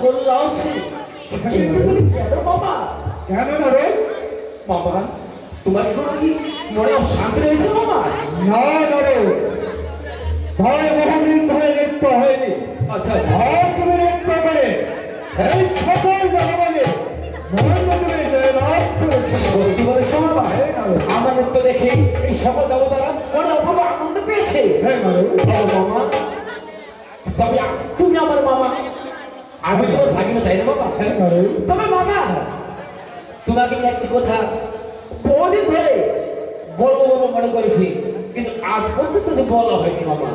করলা আসে কিন্তু তুমি কেন বাবা? কেন না রে? বাবা তোমার কোনো কি মনে অশান্তি রয়েছে বাবা? না না রে, ভাই বহুদিন ধরে নৃত্য হয়নি। আচ্ছা আচ্ছা আর তুমি নৃত্য করে এই সকল জনগণের মন তুমি জয়লাভ করেছো। সত্যি বলেছো বাবা? হ্যাঁ না রে। আমার নৃত্য দেখে এই সকল দেবতারা অনেক অপূর্ব আনন্দ পেয়েছে। হ্যাঁ না রে। মামা তবে তুমি আমার মামা, আমি তোমার ভাগিনা, তাই না বাবা? হ্যাঁ না রে। তবে মামা তোমাকে আমি একটি কথা বহুদিন ধরে বলবো বলবো মনে করেছি, কিন্তু আজ পর্যন্ত যে বলা হয়নি মামা।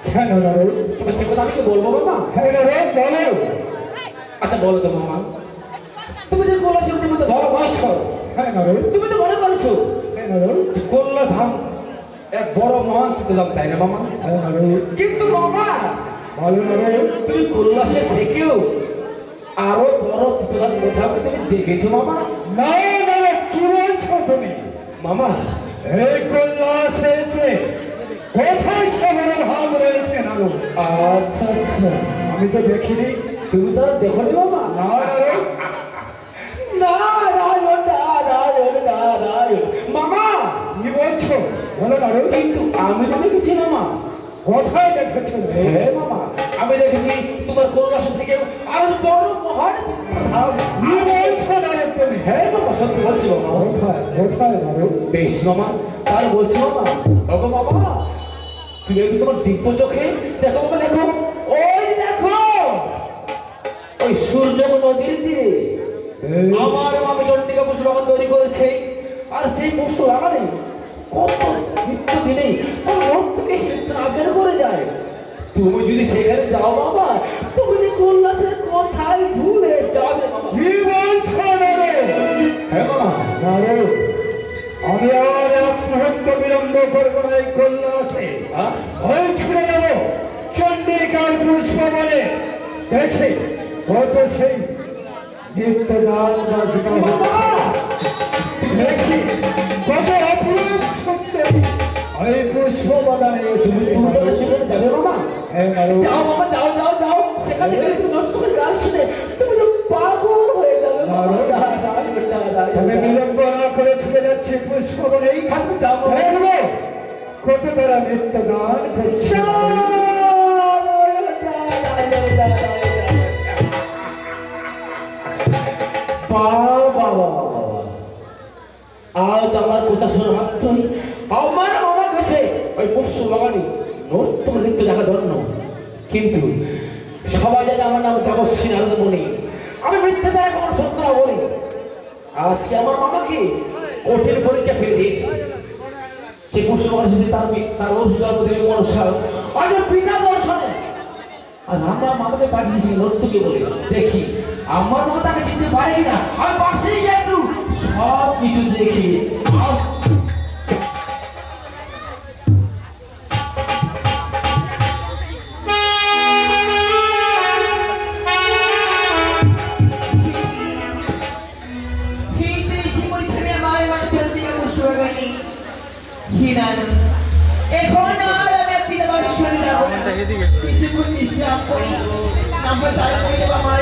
কেন না রে? তবে সে কথা আমি কি বলবো মামা? হ্যাঁ না রে, বলো। আচ্ছা বলো তো মামা, তুমি যে কল্লা শিল্পীর মধ্যে ভালো বয়স্ক, হ্যাঁ না রে। তুমি তো মনে করেছো হ্যাঁ না রে। যে কল্লা ধাম এক বড় মহান ধাম, তাই না মামা? হ্যাঁ না রে। কিন্তু মামা বলো না রে। তুমি কৈলাসের থেকেও আরো বড় পুতলার কোথাও কি তুমি দেখেছো মামা? না না রে, কি বলছো তুমি? মামা এই কৈলাসে কোথায় সবার ভাব রয়েছে না রে? আচ্ছা আচ্ছা, আমি তো দেখিনি। তুমি তো আর দেখোনি মামা? না না রে। নারায়ণ নারায়ণ নারায়ণ মামা, কি বলছো? বলো না রে। কিন্তু আমি তো দেখেছি মামা। কোথায় দেখেছো রে? হ্যাঁ মামা, আমি দেখেছি তোমার কৈলাসের থেকেও আরো বড় মহান ধাম। কি বলছো না রে তুমি? হ্যাঁ মামা, সত্যি বলছি মামা। কোথায় কোথায় না রে? বেশ মামা, তার বলছি মামা। ওগো বাবা, তুমি একটু তোমার দিব্য চোখে দেখো বাবা, দেখো ওই দেখো ওই সূর্য নদীর তীরে আমার মামি চন্ডিকা পশু বাগান তৈরি করেছে। আর সেই পশু বাগানে কত নিত্য দিনেই রক্তকে আজের করে যায়। তুমি যদি সেখানে যাও বাবা, তুমি যে কৈলাসের কথাই ভুলে যাবে বাবা। কি বলছো না রে? হ্যাঁ বাবা। না রে, আমি আর এক মুহূর্ত বিলম্ব করবো না। এই কৈলাসে হ্যাঁ? ওই ছুড়ে যাবো চন্ডিকার পুষ্পবনে, দেখে কত সেই নিত্য গান বাজনা বাবা দেখি কত অপরূপ সুন্দরী ওই পুষ্পবাগানে তুমি তোমরা সেখানে যাবে বাবা? হ্যাঁ না রে। যাও বাবা, যাও যাও যাও, সেখানে গেলে তুমি নতুন গান শুনে তুমি যে পাগল হয়ে যাবে বাবা। তবে বিলম্ব না করে ছুটে যাচ্ছি পুষ্পবনেই। যাও বাবা। দেখবো কত তারা নিত্য গান করছে। আজ আমার কথা শোনা মাত্রই আমার আমার কাছে ওই পশু বাগানে নৃত্য নৃত্য দেখা ধন্য। কিন্তু সবাই জানে আমার নাম দেবশ্রী নারদমণি, আমি মিথ্যে দ্বারা কখনো সত্য না বলি। আজকে আমার মামাকে কঠিন পরীক্ষা ফেলে দিয়েছি। সেই পশু বাগানের সাথে তার অসুবিধার প্রতি মনসা আজ বিনা দর্শনে আর আমার মামাকে পাঠিয়েছি নর্তকে বলে, দেখি আমার মামা তাকে চিনতে পারে কিনা। আমি পাশেই গিয়ে একটু সব কিছু দেখি। এখন আর আমি পিতা দর্শনে যাবো না, কিছুক্ষণ বিশ্রাম করি, না হয় তারপরে আমার